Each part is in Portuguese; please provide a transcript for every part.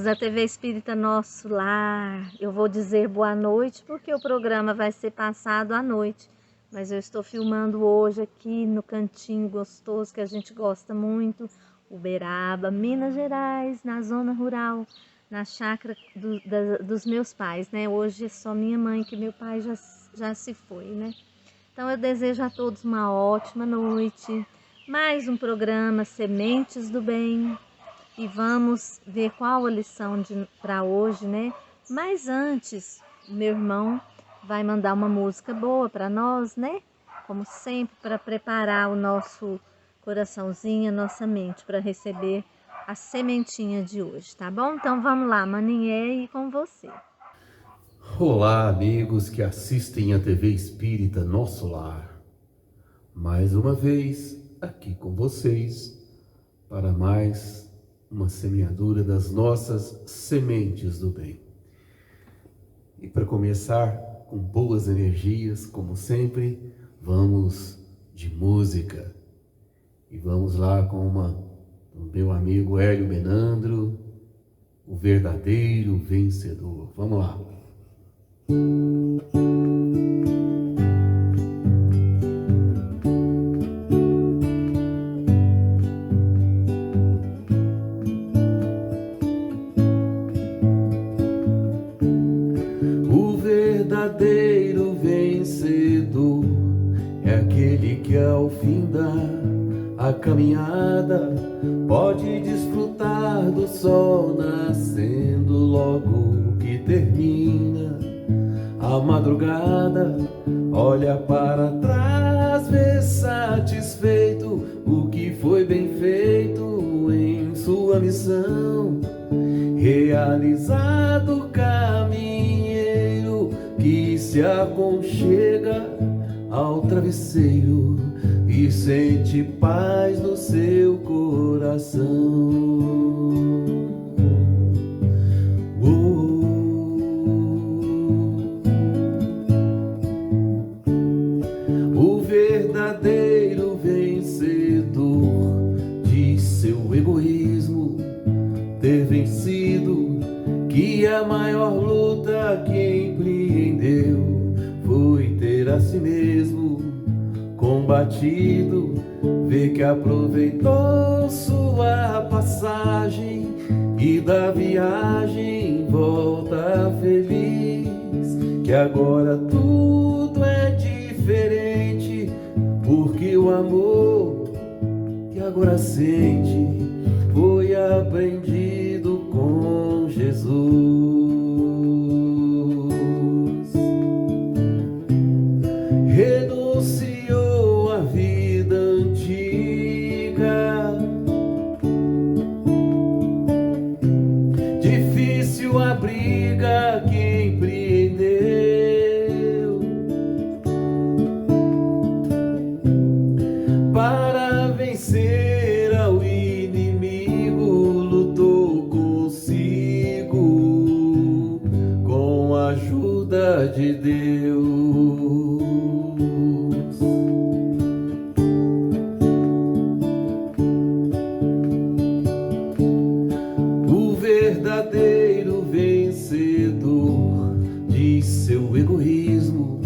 da TV Espírita Nosso Lar. Eu vou dizer boa noite porque o programa vai ser passado à noite. Mas eu estou filmando hoje aqui no cantinho gostoso que a gente gosta muito, Uberaba, Minas Gerais, na zona rural, na chácara dos meus pais, né? Hoje é só minha mãe, que meu pai já se foi, né? Então eu desejo a todos uma ótima noite. Mais um programa Sementes do Bem. E vamos ver qual a lição para hoje, né? Mas antes, meu irmão vai mandar uma música boa para nós, né? Como sempre, para preparar o nosso coraçãozinho, a nossa mente, para receber a sementinha de hoje, tá bom? Então vamos lá, Maninhé, e com você. Olá, amigos que assistem a TV Espírita Nosso Lar. Mais uma vez, aqui com vocês, para mais uma semeadura das nossas sementes do bem. E para começar com boas energias, como sempre, vamos de música. E vamos lá com do meu amigo Hélio Benandro, o verdadeiro vencedor. Vamos lá. O verdadeiro vencedor é aquele que ao findar a caminhada pode desfrutar do sol nascendo logo que termina a madrugada. Olha para trás, vê satisfeito o que foi bem feito em sua missão. Realizado caminheiro que se aconchega ao travesseiro e sente paz no seu coração. O verdadeiro vencedor de seu egoísmo ter vencido, que a maior luta que empreendeu foi ter a si mesmo combatido, vê que aproveitou sua passagem e da viagem volta feliz, que agora tudo é diferente, porque o amor que agora sente foi aprendido com Jesus. Renunciou à vida antiga, difícil a briga que empreendeu, para vencer ao inimigo lutou consigo com a ajuda de Deus. O verdadeiro vencedor de seu egoísmo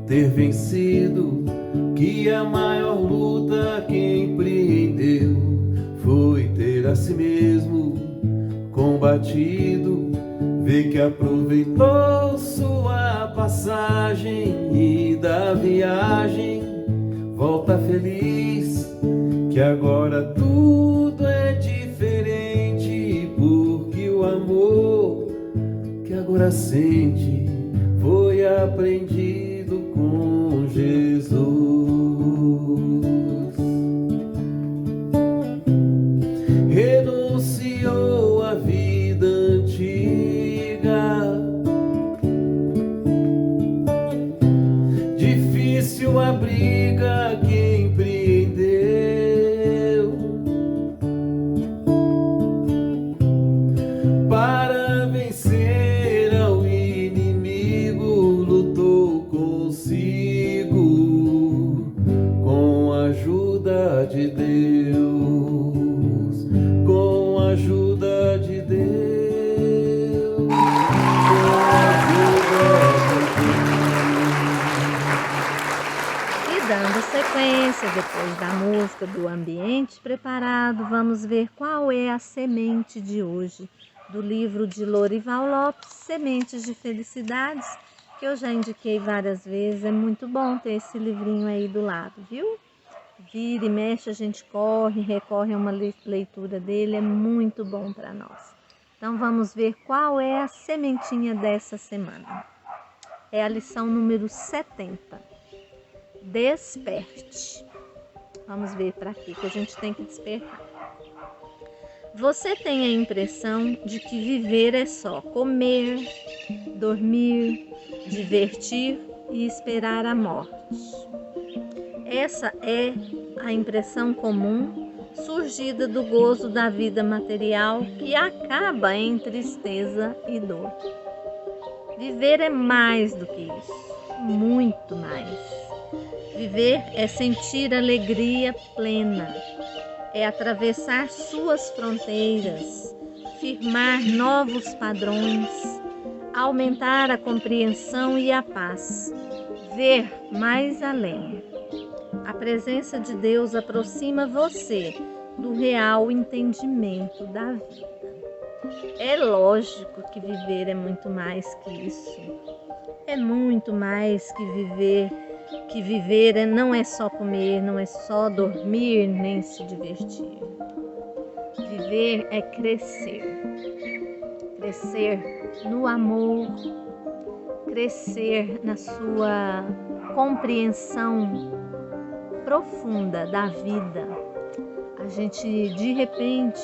ter vencido, que a maior luta que empreendeu foi ter a si mesmo combatido, vê que aproveitou sua passagem e da viagem volta feliz, que agora tudo é diferente, porque o amor que agora sente foi aprendido com Jesus. Renunciou à vida antiga, difícil a briga que empreendeu, para vencer ao inimigo lutou consigo com a ajuda de Deus, com a ajuda de Deus. dando sequência, depois da música, do ambiente preparado, vamos ver qual é a semente de hoje, do livro de Lorival Lopes, Sementes de Felicidades, que eu já indiquei várias vezes. É muito bom ter esse livrinho aí do lado, viu? Vira e mexe, a gente recorre a uma leitura dele, é muito bom para nós. Então vamos ver qual é a sementinha dessa semana. É a lição número 70. Desperte. Vamos ver para que a gente tem que despertar. Você tem a impressão de que viver é só comer, dormir, divertir e esperar a morte. Essa é a impressão comum surgida do gozo da vida material que acaba em tristeza e dor. Viver é mais do que isso, muito mais. Viver é sentir alegria plena, é atravessar suas fronteiras, firmar novos padrões, aumentar a compreensão e a paz, ver mais além. A presença de Deus aproxima você do real entendimento da vida. É lógico que viver é muito mais que isso. É muito mais que viver. Que viver não é só comer, não é só dormir, nem se divertir. Viver é crescer. Crescer no amor, crescer na sua compreensão profunda da vida. A gente de repente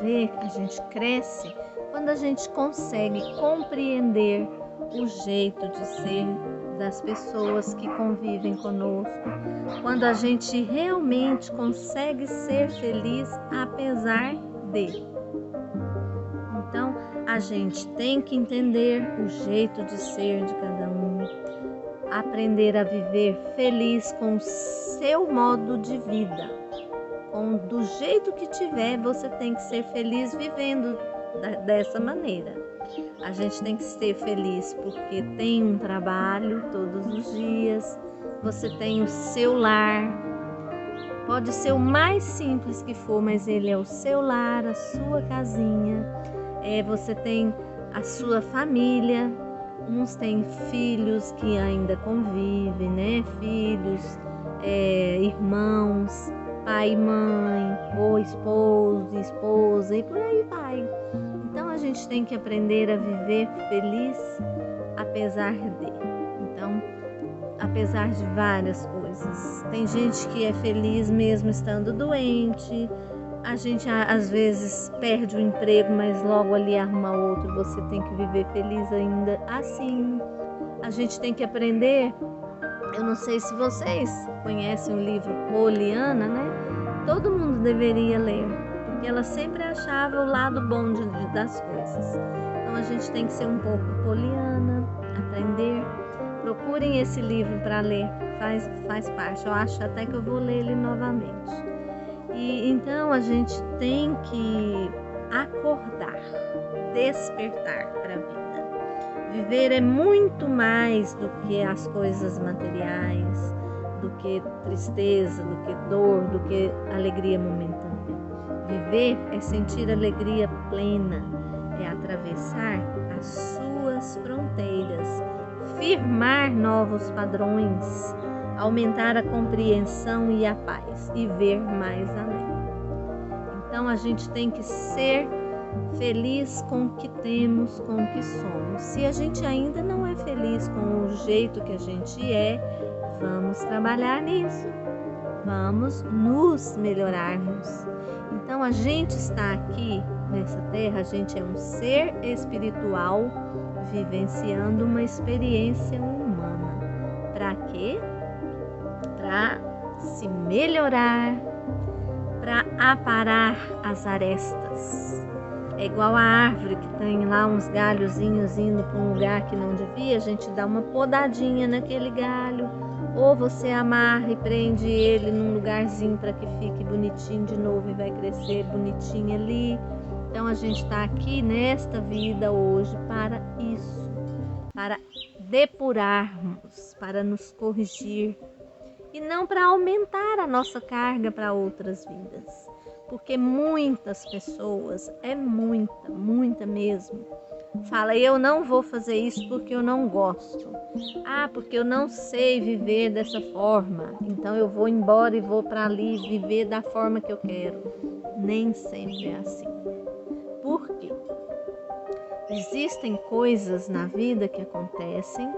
vê, a gente cresce quando a gente consegue compreender o jeito de ser das pessoas que convivem conosco, quando a gente realmente consegue ser feliz apesar de. Então, a gente tem que entender o jeito de ser de cada um, aprender a viver feliz com o seu modo de vida. Do jeito que tiver, você tem que ser feliz vivendo dessa maneira. A gente tem que ser feliz porque tem um trabalho todos os dias, você tem o seu lar, pode ser o mais simples que for, mas ele é o seu lar, a sua casinha, você tem a sua família, uns têm filhos que ainda convivem, né? Filhos, irmãos, pai e mãe, ou esposo e esposa, e por aí vai. Então a gente tem que aprender a viver feliz apesar de. Então, apesar de várias coisas. Tem gente que é feliz mesmo estando doente. A gente às vezes perde o emprego, mas logo ali arruma outro. Você tem que viver feliz ainda assim. A gente tem que aprender. Eu não sei se vocês conhecem o livro Poliana, né? Todo mundo deveria ler, porque ela sempre achava o lado bom das coisas. Então a gente tem que ser um pouco poliana, aprender. Procurem esse livro para ler, faz parte. Eu acho até que eu vou ler ele novamente. E então a gente tem que acordar, despertar para a vida. Viver é muito mais do que as coisas materiais, do que tristeza, do que dor, do que alegria momentânea. Viver é sentir alegria plena, é atravessar as suas fronteiras, firmar novos padrões, aumentar a compreensão e a paz e ver mais além. Então a gente tem que ser feliz com o que temos, com o que somos. Se a gente ainda não é feliz com o jeito que a gente é, vamos trabalhar nisso, vamos nos melhorarmos. Então a gente está aqui nessa terra, a gente é um ser espiritual vivenciando uma experiência humana. Para quê? Para se melhorar, para aparar as arestas. É igual a árvore que tem lá uns galhozinhos indo para um lugar que não devia, a gente dá uma podadinha naquele galho, ou você amarra e prende ele num lugarzinho para que fique bonitinho de novo e vai crescer bonitinho ali. Então a gente está aqui nesta vida hoje para isso, para depurarmos, para nos corrigir e não para aumentar a nossa carga para outras vidas. Porque muitas pessoas, muita mesmo, fala, eu não vou fazer isso porque eu não gosto. Porque eu não sei viver dessa forma. Então eu vou embora e vou para ali viver da forma que eu quero. Nem sempre é assim. Por quê? Existem coisas na vida que acontecem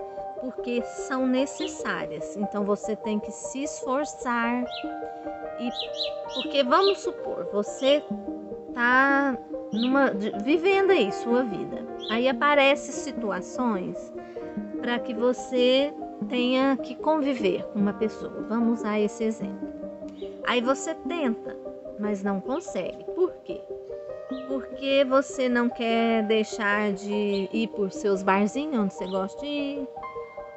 porque são necessárias. Então você tem que se esforçar. Porque vamos supor, você está vivendo aí sua vida. Aí aparecem situações para que você tenha que conviver com uma pessoa. Vamos usar esse exemplo. Aí você tenta, mas não consegue. Por quê? Porque você não quer deixar de ir por seus barzinhos onde você gosta de ir,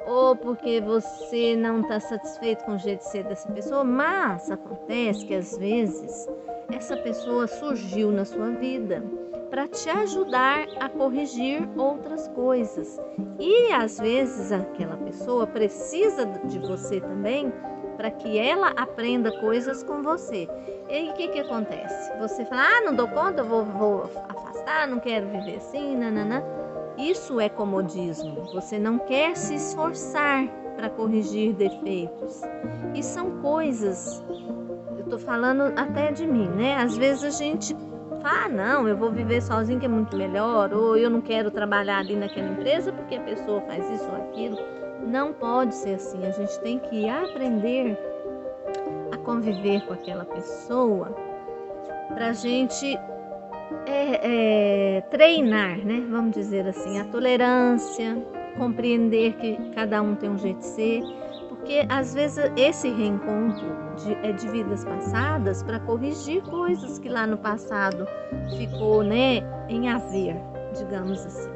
ou porque você não está satisfeito com o jeito de ser dessa pessoa, mas acontece que às vezes essa pessoa surgiu na sua vida para te ajudar a corrigir outras coisas. E às vezes aquela pessoa precisa de você também para que ela aprenda coisas com você. E aí o que acontece? Você fala, não dou conta, eu vou afastar, não quero viver assim, nananã. Isso é comodismo. Você não quer se esforçar para corrigir defeitos. E são coisas, eu estou falando até de mim, né? Às vezes a gente fala, não, eu vou viver sozinho que é muito melhor, ou eu não quero trabalhar ali naquela empresa porque a pessoa faz isso ou aquilo. Não pode ser assim. A gente tem que aprender a conviver com aquela pessoa para a gente treinar, né? Vamos dizer assim, a tolerância, compreender que cada um tem um jeito de ser, porque às vezes esse reencontro de vidas passadas para corrigir coisas que lá no passado ficou, né, em haver, digamos assim.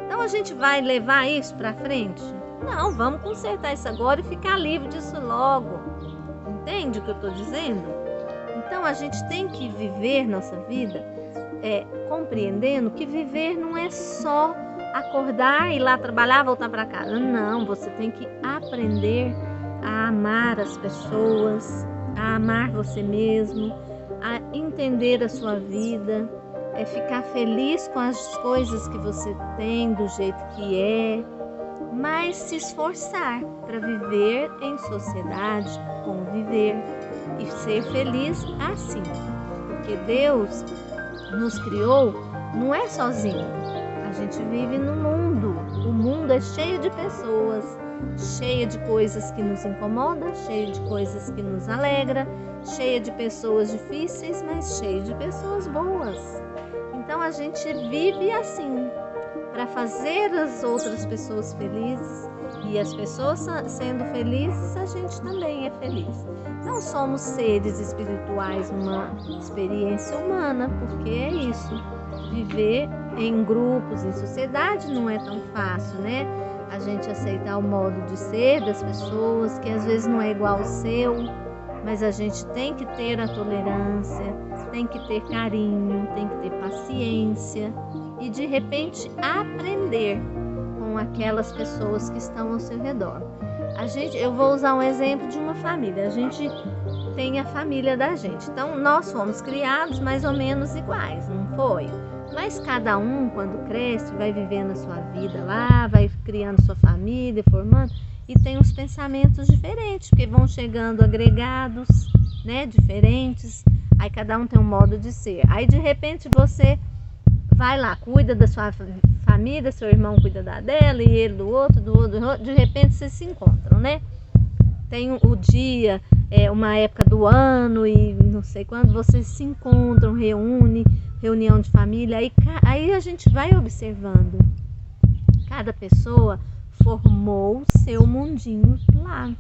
Então a gente vai levar isso para frente? Não, vamos consertar isso agora e ficar livre disso logo. Entende o que eu estou dizendo? Então a gente tem que viver nossa vida compreendendo que viver não é só acordar, ir lá trabalhar, voltar para casa. Não, você tem que aprender a amar as pessoas, a amar você mesmo, a entender a sua vida, ficar feliz com as coisas que você tem, do jeito que é, mas se esforçar para viver em sociedade, conviver e ser feliz assim. Porque Deus nos criou, não é sozinho. A gente vive no mundo. O mundo é cheio de pessoas, cheio de coisas que nos incomodam, cheio de coisas que nos alegram, cheio de pessoas difíceis, mas cheio de pessoas boas. Então a gente vive assim, para fazer as outras pessoas felizes, e as pessoas sendo felizes, a gente também é feliz. Não somos seres espirituais numa experiência humana, porque é isso. Viver em grupos, em sociedade, não é tão fácil, né? A gente aceitar o modo de ser das pessoas, que às vezes não é igual ao seu, mas a gente tem que ter a tolerância, tem que ter carinho, tem que ter paciência e de repente aprender com aquelas pessoas que estão ao seu redor. Eu vou usar um exemplo de uma família. A gente tem a família da gente. Então, nós fomos criados mais ou menos iguais, não foi? Mas cada um, quando cresce, vai vivendo a sua vida lá, vai criando sua família, formando, e tem uns pensamentos diferentes, porque vão chegando agregados, né, diferentes. Aí cada um tem um modo de ser. Aí, de repente, você vai lá, cuida da sua família, seu irmão cuida da dela e ele do outro, de repente vocês se encontram, né? Tem o dia, uma época do ano e não sei quando, vocês se encontram, reunião de família, aí a gente vai observando. Cada pessoa formou o seu mundinho lá,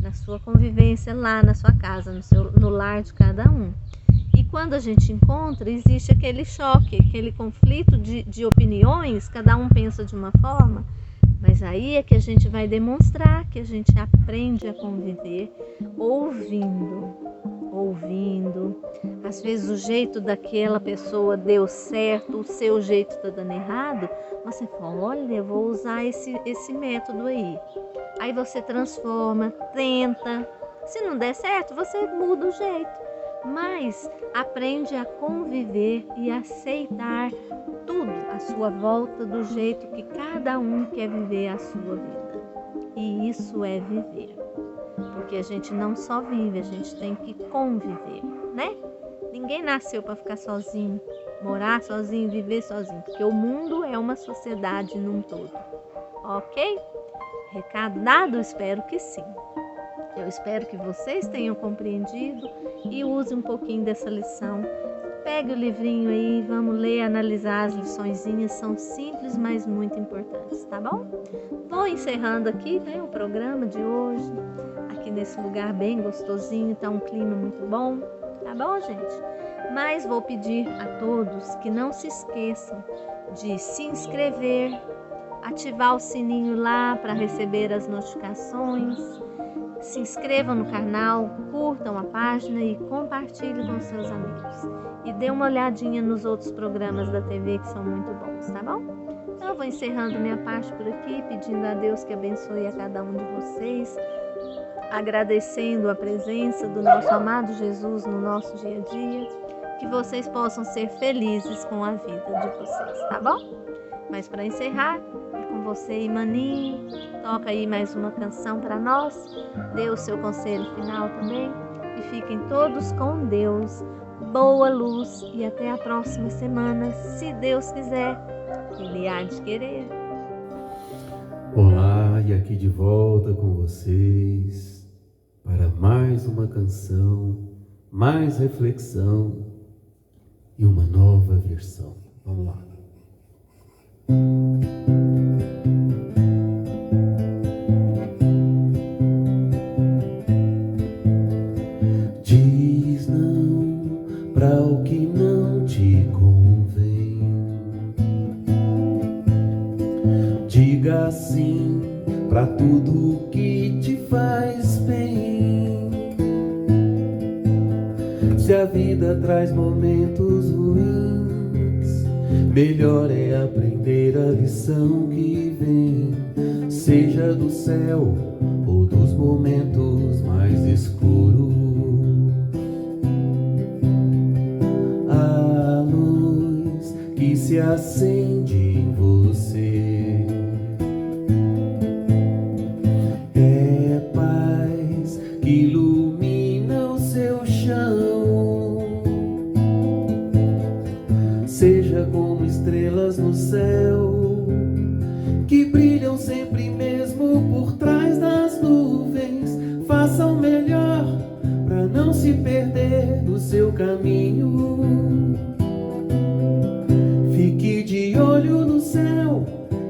na sua convivência lá na sua casa, no lar de cada um. E quando a gente encontra, existe aquele choque, aquele conflito de opiniões, cada um pensa de uma forma, mas aí é que a gente vai demonstrar que a gente aprende a conviver ouvindo. ouvindo. Às vezes o jeito daquela pessoa deu certo, o seu jeito está dando errado. Você fala, olha, eu vou usar esse método aí. Aí você transforma, tenta. Se não der certo, você muda o jeito. Mas aprende a conviver e aceitar tudo à sua volta do jeito que cada um quer viver a sua vida. E isso é viver. Porque a gente não só vive, a gente tem que conviver, né? Ninguém nasceu para ficar sozinho, morar sozinho, viver sozinho. Porque o mundo é uma sociedade num todo. Ok? Recado dado? Espero que sim. Eu espero que vocês tenham compreendido e use um pouquinho dessa lição. Pegue o livrinho aí, vamos ler, analisar as liçõezinhas, são simples, mas muito importantes, tá bom? Vou encerrando aqui, né, o programa de hoje, aqui nesse lugar bem gostosinho, tá um clima muito bom, tá bom, gente? Mas vou pedir a todos que não se esqueçam de se inscrever, ativar o sininho lá para receber as notificações. Se inscrevam no canal, curtam a página e compartilhem com seus amigos. E dê uma olhadinha nos outros programas da TV que são muito bons, tá bom? Então eu vou encerrando minha parte por aqui, pedindo a Deus que abençoe a cada um de vocês, agradecendo a presença do nosso amado Jesus no nosso dia a dia, que vocês possam ser felizes com a vida de vocês, tá bom? Mas para encerrar, é com você, Imaninho. Toca aí mais uma canção para nós. Dê o seu conselho final também. E fiquem todos com Deus. Boa luz e até a próxima semana, se Deus quiser. Ele há de querer. Olá, e aqui de volta com vocês para mais uma canção, mais reflexão e uma nova versão. Vamos lá. Diz não para o que não te convém. Diga sim para tudo que te faz bem. Se a vida traz momentos ruins, melhor é aprender a lição que vem, seja do céu ou dos momentos mais escuros. A luz que se acende em você é paz que ilumina o seu chão. Seja como estrelas no céu, que brilham sempre mesmo por trás das nuvens. Faça o melhor para não se perder no seu caminho. Fique de olho no céu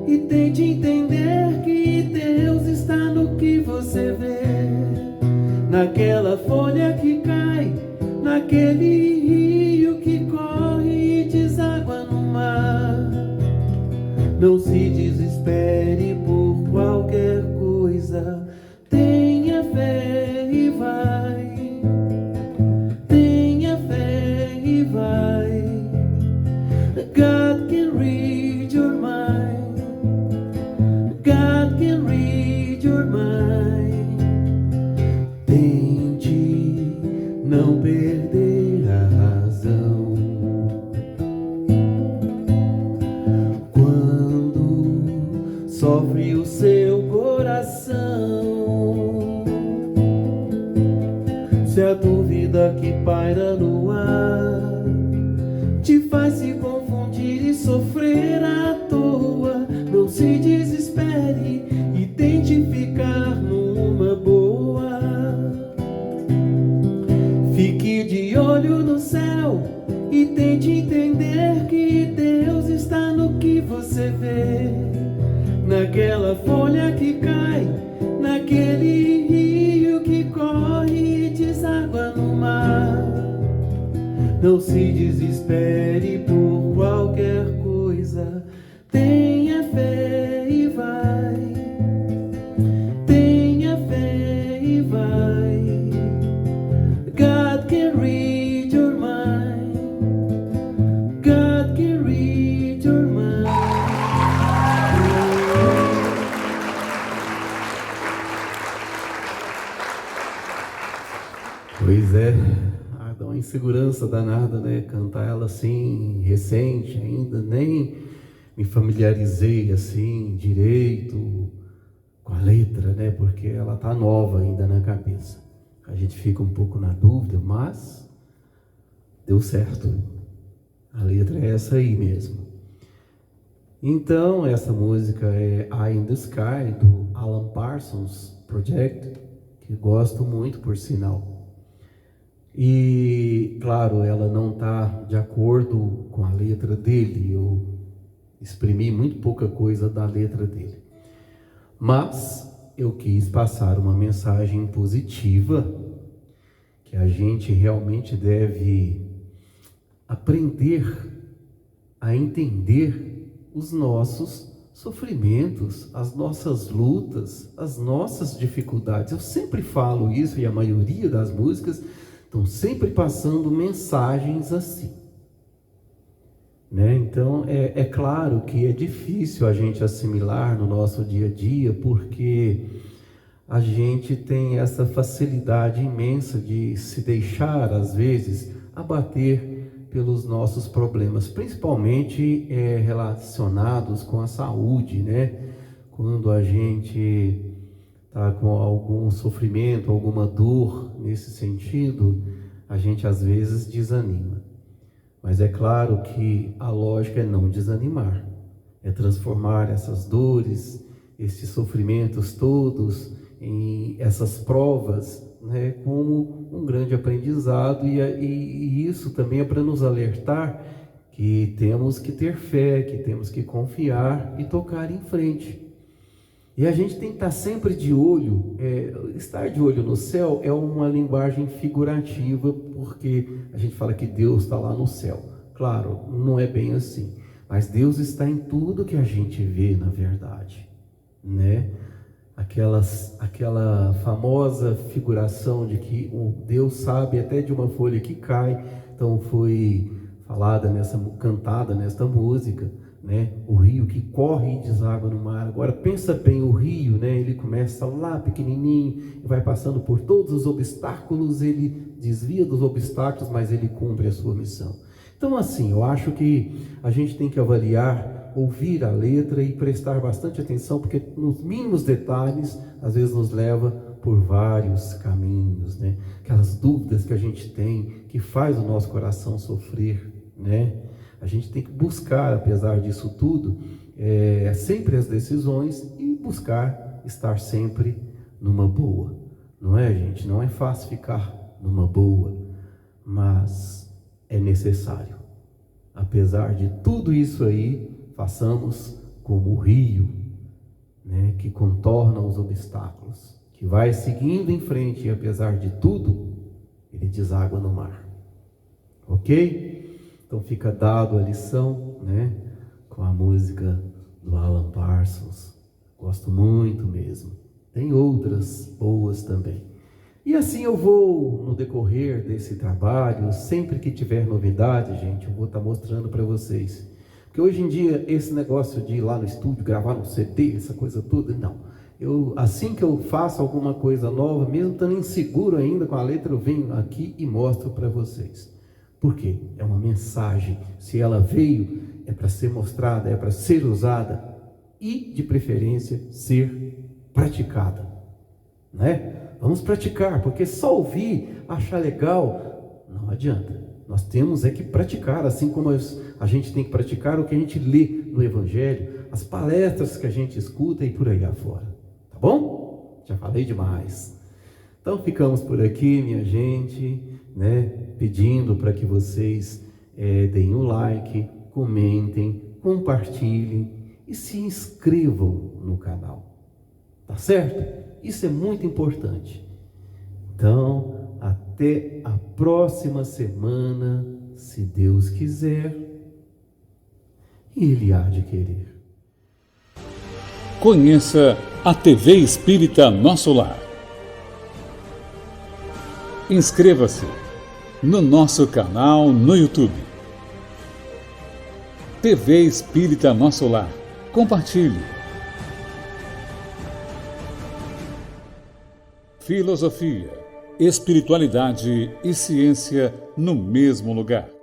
e tente entender que Deus está no que você vê, naquela folha que cai, naquele rio que corre e deságua no mar. Não se desespere por qualquer coisa, tenha fé e vai. Tenha fé e vai. God can read your mind. God can read your mind. Tente não perder a razão. Quando sofre o seu coração, se a dúvida que paira no ar te faz se confundir e sofrer à toa, não se desespere e tente ficar numa boa. Fique de olho no céu e tente entender que Deus está no que você vê, naquela folha que cai, naquele rio que corre e deságua no mar. Não se desespere por qualquer coisa, tenha fé e vai. Tenha fé e vai. Pois é, dá uma insegurança danada, né? Cantar ela assim, recente ainda, nem me familiarizei assim direito com a letra, né? Porque ela tá nova ainda na cabeça. A gente fica um pouco na dúvida, mas deu certo. A letra é essa aí mesmo. Então, essa música é Eye in the Sky, do Alan Parsons Project, que gosto muito, por sinal. E, claro, ela não está de acordo com a letra dele. Eu exprimi muito pouca coisa da letra dele. Mas eu quis passar uma mensagem positiva, que a gente realmente deve aprender a entender os nossos sofrimentos, as nossas lutas, as nossas dificuldades. Eu sempre falo isso, e a maioria das músicas estão sempre passando mensagens assim, né? Então, é claro que é difícil a gente assimilar no nosso dia a dia, porque a gente tem essa facilidade imensa de se deixar, às vezes, abater pelos nossos problemas, principalmente relacionados com a saúde, né? Quando a gente está com algum sofrimento, alguma dor nesse sentido, a gente às vezes desanima. Mas é claro que a lógica é não desanimar, é transformar essas dores, esses sofrimentos todos, em essas provas, né, como um grande aprendizado, e isso também é para nos alertar que temos que ter fé, que temos que confiar e tocar em frente. E a gente tem que estar sempre de olho. Estar de olho no céu é uma linguagem figurativa, porque a gente fala que Deus está lá no céu. Claro, não é bem assim, mas Deus está em tudo que a gente vê, na verdade, né? Aquela famosa figuração de que o Deus sabe até de uma folha que cai. Então foi cantada nesta música, né? O rio que corre e deságua no mar. Agora pensa bem, o rio, né? Ele começa lá pequenininho e vai passando por todos os obstáculos. Ele desvia dos obstáculos, mas ele cumpre a sua missão. Então, assim, eu acho que a gente tem que avaliar, ouvir a letra e prestar bastante atenção, porque nos mínimos detalhes, às vezes nos leva por vários caminhos, né? Aquelas dúvidas que a gente tem, que faz o nosso coração sofrer, né? A gente tem que buscar, apesar disso tudo, sempre as decisões e buscar estar sempre numa boa. Não é, gente? Não é fácil ficar numa boa, mas é necessário. Apesar de tudo isso aí, façamos como o rio, né, que contorna os obstáculos, que vai seguindo em frente e, apesar de tudo, ele deságua no mar. Ok? Então fica dado a lição, né, com a música do Alan Parsons. Gosto muito mesmo. Tem outras boas também. E assim eu vou, no decorrer desse trabalho, sempre que tiver novidade, gente, eu vou estar mostrando para vocês. Porque hoje em dia, esse negócio de ir lá no estúdio, gravar no CD, essa coisa toda, não. Assim que eu faço alguma coisa nova, mesmo estando inseguro ainda com a letra, eu venho aqui e mostro para vocês. Por quê? É uma mensagem. Se ela veio, é para ser mostrada, é para ser usada e, de preferência, ser praticada, né? Vamos praticar, porque só ouvir, achar legal, não adianta. Nós temos que praticar, assim como a gente tem que praticar o que a gente lê no Evangelho, as palestras que a gente escuta e por aí afora. Tá bom? Já falei demais. Então ficamos por aqui, minha gente, né? Pedindo para que vocês deem um like, comentem, compartilhem e se inscrevam no canal. Tá certo? Isso é muito importante. Então, até a próxima semana, se Deus quiser, e Ele há de querer. Conheça a TV Espírita Nosso Lar. Inscreva-se no nosso canal no YouTube. TV Espírita Nosso Lar. Compartilhe. Filosofia, espiritualidade e ciência no mesmo lugar.